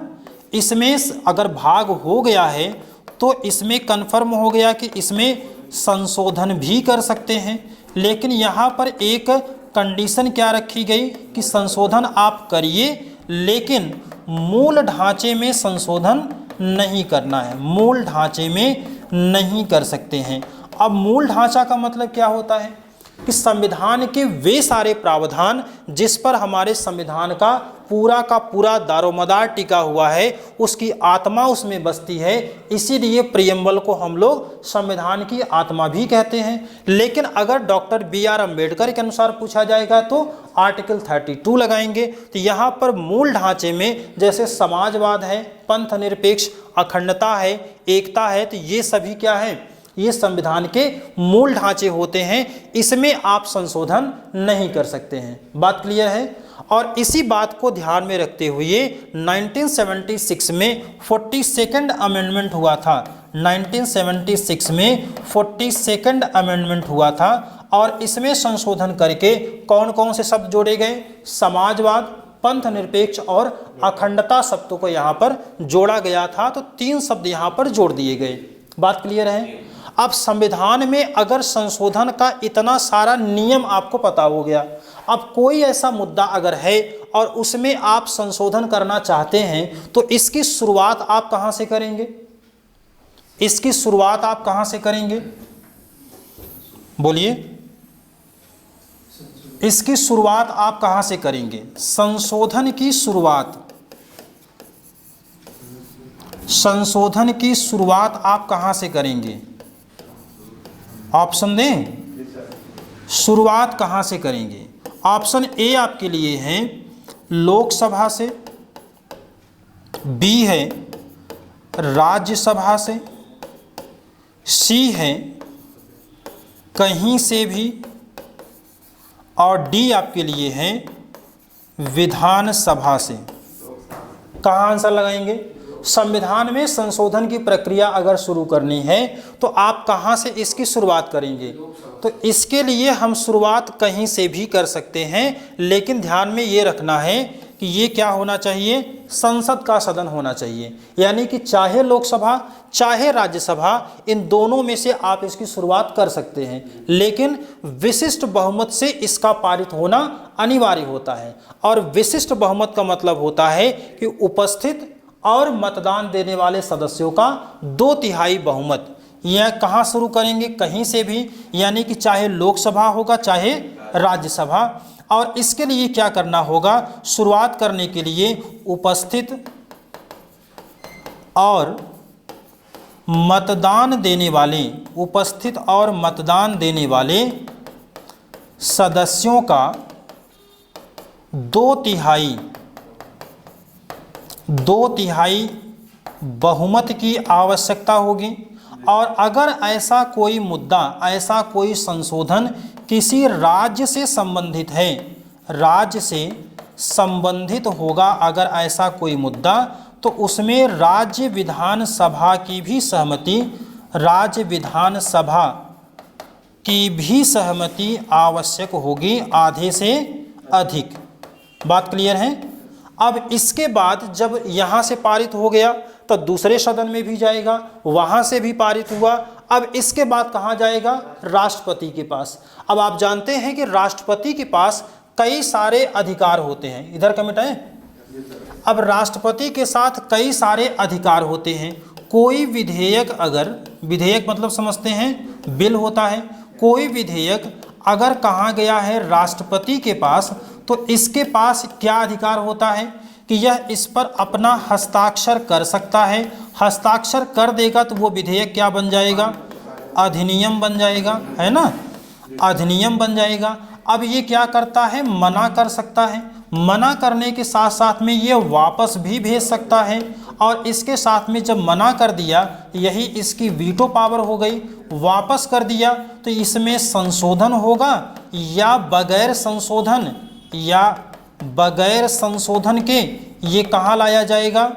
इसमें अगर भाग हो गया है तो इसमें कन्फर्म हो गया कि इसमें संशोधन भी कर सकते हैं, लेकिन यहाँ पर एक कंडीशन क्या रखी गई कि संशोधन आप करिए लेकिन मूल ढांचे में संशोधन नहीं करना है, मूल ढांचे में नहीं कर सकते हैं। अब मूल ढांचा का मतलब क्या होता है कि संविधान के वे सारे प्रावधान जिस पर हमारे संविधान का पूरा दारोमदार टिका हुआ है, उसकी आत्मा उसमें बसती है, इसीलिए प्रियम्बल को हम लोग संविधान की आत्मा भी कहते हैं। लेकिन अगर डॉक्टर BR अम्बेडकर के अनुसार पूछा जाएगा तो आर्टिकल 32 लगाएंगे। तो यहाँ पर मूल ढांचे में जैसे समाजवाद है, पंथ निरपेक्ष, अखंडता है, एकता है, तो ये सभी क्या है, ये संविधान के मूल ढांचे होते हैं, इसमें आप संशोधन नहीं कर सकते हैं। बात क्लियर है? और इसी बात को ध्यान में रखते हुए 1976 में 42nd अमेंडमेंट हुआ था। 1976 में 42nd अमेंडमेंट हुआ था और इसमें संशोधन करके कौन कौन से शब्द जोड़े गए? समाजवाद, पंथ निरपेक्ष और अखंडता शब्दों को यहाँ पर जोड़ा गया था। तो 3 शब्द यहाँ पर जोड़ दिए गए। बात क्लियर है? अब संविधान में अगर संशोधन का इतना सारा नियम आपको पता हो गया, अब कोई ऐसा मुद्दा अगर है और उसमें आप संशोधन करना चाहते हैं तो इसकी शुरुआत आप कहां से करेंगे? इसकी शुरुआत आप कहां से करेंगे? बोलिए, इसकी शुरुआत आप कहां से करेंगे? संशोधन की शुरुआत आप कहां से करेंगे? ऑप्शन दें, शुरुआत कहां से करेंगे? ऑप्शन ए आपके लिए है लोकसभा से, बी है राज्यसभा से, सी है कहीं से भी, और डी आपके लिए है विधानसभा से। कहाँ आंसर लगाएंगे? संविधान में संशोधन की प्रक्रिया अगर शुरू करनी है तो आप कहां से इसकी शुरुआत करेंगे? तो इसके लिए हम शुरुआत कहीं से भी कर सकते हैं, लेकिन ध्यान में ये रखना है कि ये क्या होना चाहिए? संसद का सदन होना चाहिए। यानी कि चाहे लोकसभा चाहे राज्यसभा, इन दोनों में से आप इसकी शुरुआत कर सकते हैं, लेकिन विशिष्ट बहुमत से इसका पारित होना अनिवार्य होता है। और विशिष्ट बहुमत का मतलब होता है कि उपस्थित और मतदान देने वाले सदस्यों का 2/3 बहुमत। यह कहाँ शुरू करेंगे? कहीं से भी, यानी कि चाहे लोकसभा होगा चाहे राज्यसभा। और इसके लिए क्या करना होगा? शुरुआत करने के लिए उपस्थित और मतदान देने वाले सदस्यों का 2/3 बहुमत की आवश्यकता होगी। और अगर ऐसा कोई मुद्दा, ऐसा कोई संशोधन किसी राज्य से संबंधित है, राज्य से संबंधित होगा अगर ऐसा कोई मुद्दा, तो उसमें राज्य विधानसभा की भी सहमति आवश्यक होगी, आधे से अधिक। बात क्लियर है? अब इसके बाद जब यहाँ से पारित हो गया तो दूसरे सदन में भी जाएगा, वहाँ से भी पारित हुआ। अब इसके बाद कहाँ जाएगा? राष्ट्रपति के पास। अब आप जानते हैं कि राष्ट्रपति के पास कई सारे अधिकार होते हैं। इधर का मिटाएं। अब राष्ट्रपति के साथ कई सारे अधिकार होते हैं। कोई विधेयक, अगर विधेयक मतलब समझते हैं बिल होता है, कोई विधेयक अगर कहाँ गया है राष्ट्रपति के पास, तो इसके पास क्या अधिकार होता है कि यह इस पर अपना हस्ताक्षर कर सकता है। हस्ताक्षर कर देगा तो वो विधेयक क्या बन जाएगा? अधिनियम बन जाएगा, है ना, अधिनियम बन जाएगा। अब ये क्या करता है? मना कर सकता है। मना करने के साथ साथ में ये वापस भी भेज सकता है, और इसके साथ में जब मना कर दिया यही इसकी वीटो पावर हो गई। वापस कर दिया तो इसमें संशोधन होगा या बगैर संशोधन, या बगैर संशोधन के ये कहाँ लाया जाएगा,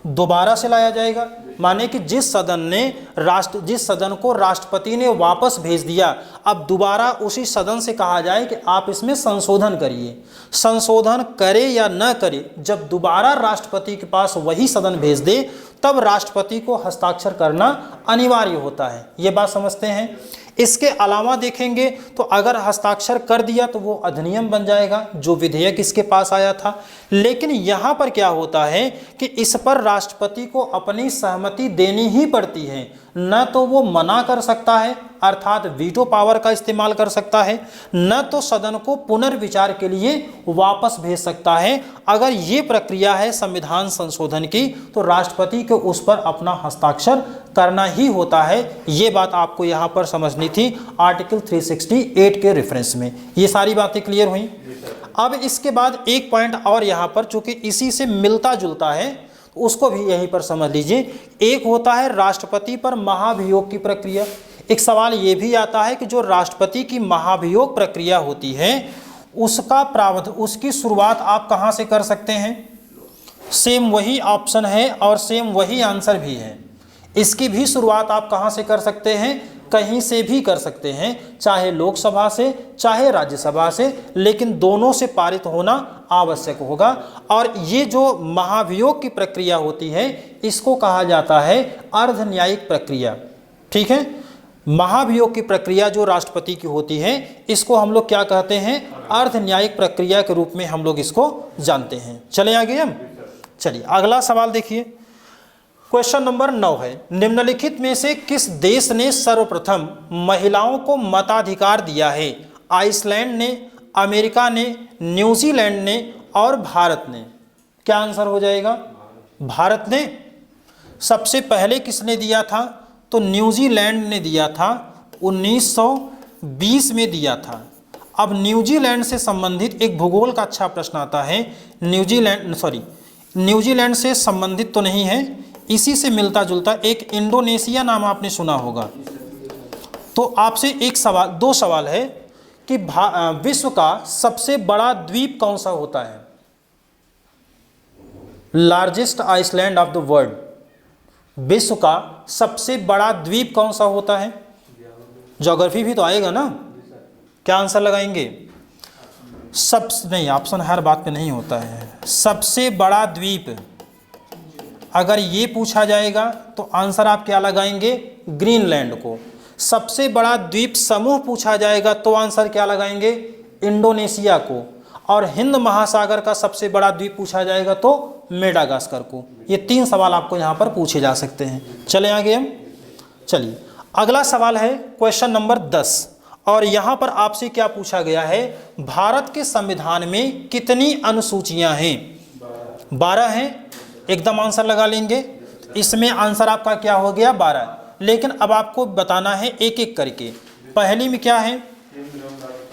दोबारा से लाया जाएगा। माने कि जिस सदन को राष्ट्रपति ने वापस भेज दिया, अब दोबारा उसी सदन से कहा जाए कि आप इसमें संशोधन करिए। संशोधन करे या न करे, जब दोबारा राष्ट्रपति के पास वही सदन भेज दे तब राष्ट्रपति को हस्ताक्षर करना अनिवार्य होता है। ये बात समझते हैं। इसके अलावा देखेंगे तो अगर हस्ताक्षर कर दिया तो वो अधिनियम बन जाएगा, जो विधेयक इसके पास आया था। लेकिन यहाँ पर क्या होता है कि इस पर राष्ट्रपति को अपनी सहमति देनी ही पड़ती है, न तो वो मना कर सकता है अर्थात वीटो पावर का इस्तेमाल कर सकता है, न तो सदन को पुनर्विचार के लिए वापस भेज सकता है। अगर ये प्रक्रिया है संविधान संशोधन की तो राष्ट्रपति को उस पर अपना हस्ताक्षर करना ही होता है। ये बात आपको यहाँ पर समझनी थी आर्टिकल 368 के रेफरेंस में। ये सारी बातें क्लियर हुई। अब इसके बाद एक पॉइंट और यहाँ पर चूंकि इसी से मिलता जुलता है उसको भी यहीं पर समझ लीजिए। एक होता है राष्ट्रपति पर महाभियोग की प्रक्रिया। एक सवाल ये भी आता है कि जो राष्ट्रपति की महाभियोग प्रक्रिया होती है उसका प्रावधान, उसकी शुरुआत आप कहाँ से कर सकते हैं। सेम वही ऑप्शन है और सेम वही आंसर भी है। इसकी भी शुरुआत आप कहाँ से कर सकते हैं, कहीं से भी कर सकते हैं, चाहे लोकसभा से चाहे राज्यसभा से, लेकिन दोनों से पारित होना आवश्यक होगा। और ये जो महाभियोग की प्रक्रिया होती है इसको कहा जाता है अर्ध न्यायिक प्रक्रिया। ठीक है, महाभियोग की प्रक्रिया जो राष्ट्रपति की होती है इसको हम लोग क्या कहते हैं, अर्ध न्यायिक प्रक्रिया के रूप में हम लोग इसको जानते हैं। चले आगे हम, चलिए अगला सवाल देखिए। क्वेश्चन नंबर 9 है, निम्नलिखित में से किस देश ने सर्वप्रथम महिलाओं को मताधिकार दिया है। आइसलैंड ने, अमेरिका ने, न्यूजीलैंड ने और भारत ने। क्या आंसर हो जाएगा, भारत ने। सबसे पहले किसने दिया था, तो न्यूजीलैंड ने दिया था, 1920 में दिया था। अब न्यूजीलैंड से संबंधित एक भूगोल का अच्छा प्रश्न आता है। न्यूजीलैंड से संबंधित तो नहीं है, इसी से मिलता जुलता एक इंडोनेशिया नाम आपने सुना होगा। तो आपसे एक सवाल, दो सवाल है कि विश्व का सबसे बड़ा द्वीप कौन सा होता है, largest island of the world. विश्व का सबसे बड़ा द्वीप कौन सा होता है, ज्योग्राफी भी तो आएगा ना। क्या आंसर लगाएंगे, नहीं, ऑप्शन हर बात पे नहीं होता है। सबसे बड़ा द्वीप अगर ये पूछा जाएगा तो आंसर आप क्या लगाएंगे, ग्रीनलैंड को। सबसे बड़ा द्वीप समूह पूछा जाएगा तो आंसर क्या लगाएंगे, इंडोनेशिया को। और हिंद महासागर का सबसे बड़ा द्वीप पूछा जाएगा तो मेडागास्कर को। ये 3 सवाल आपको यहाँ पर पूछे जा सकते हैं। चले आगे हम, चलिए अगला सवाल है क्वेश्चन नंबर 10। और यहाँ पर आपसे क्या पूछा गया है, भारत के संविधान में कितनी अनुसूचियाँ हैं, 12 हैं। एकदम आंसर लगा लेंगे। इसमें आंसर आपका क्या हो गया, 12। लेकिन अब आपको बताना है एक एक करके। पहली में क्या है,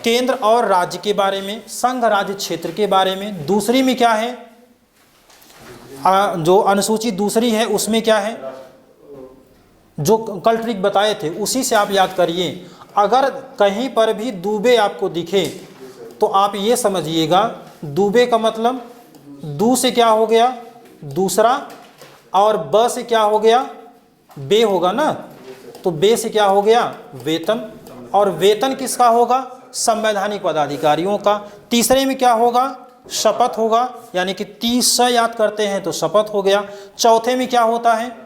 केंद्र और राज्य के बारे में, संघ राज्य क्षेत्र के बारे में। दूसरी में क्या है, जो अनुसूची दूसरी है उसमें क्या है, जो कल ट्रिक बताए थे उसी से आप याद करिए। अगर कहीं पर भी दूबे आपको दिखे तो आप ये समझिएगा दूबे का मतलब दू से क्या हो गया, दूसरा, और ब से क्या हो गया, बे होगा ना। तो बे से क्या हो गया, वेतन। और वेतन किसका होगा, संवैधानिक पदाधिकारियों का। तीसरे में क्या होगा, शपथ होगा, यानी कि 30 याद करते हैं तो शपथ हो गया। चौथे में क्या होता है,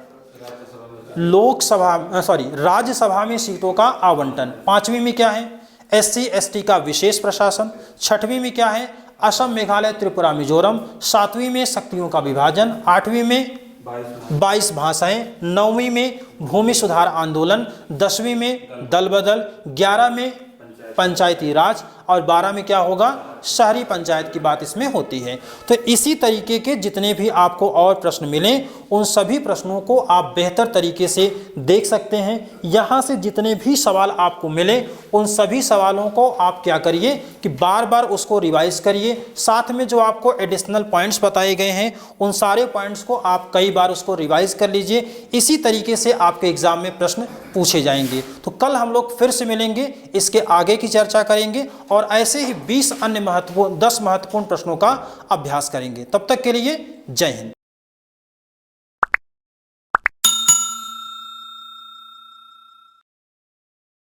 राज्यसभा में सीटों का आवंटन। 5वीं में क्या है, SC ST का विशेष प्रशासन। 6वीं में क्या है, असम मेघालय त्रिपुरा मिजोरम। 7वीं में शक्तियों का विभाजन। 8वीं में 22 भाषाएं। 9वीं में भूमि सुधार आंदोलन। 10वीं में दल बदल। 11 में पंचायती राज और 12 में क्या होगा, शहरी पंचायत की बात इसमें होती है। तो इसी तरीके के जितने भी आपको और प्रश्न मिलें उन सभी प्रश्नों को आप बेहतर तरीके से देख सकते हैं। यहाँ से जितने भी सवाल आपको मिले उन सभी सवालों को आप क्या करिए कि बार बार उसको रिवाइज करिए। साथ में जो आपको एडिशनल पॉइंट्स बताए गए हैं उन सारे पॉइंट्स को आप कई बार उसको रिवाइज कर लीजिए। इसी तरीके से आपके एग्जाम में प्रश्न पूछे जाएंगे। तो कल हम लोग फिर से मिलेंगे, इसके आगे की चर्चा करेंगे और ऐसे ही 10 महत्वपूर्ण प्रश्नों का अभ्यास करेंगे। तब तक के लिए जय हिंद।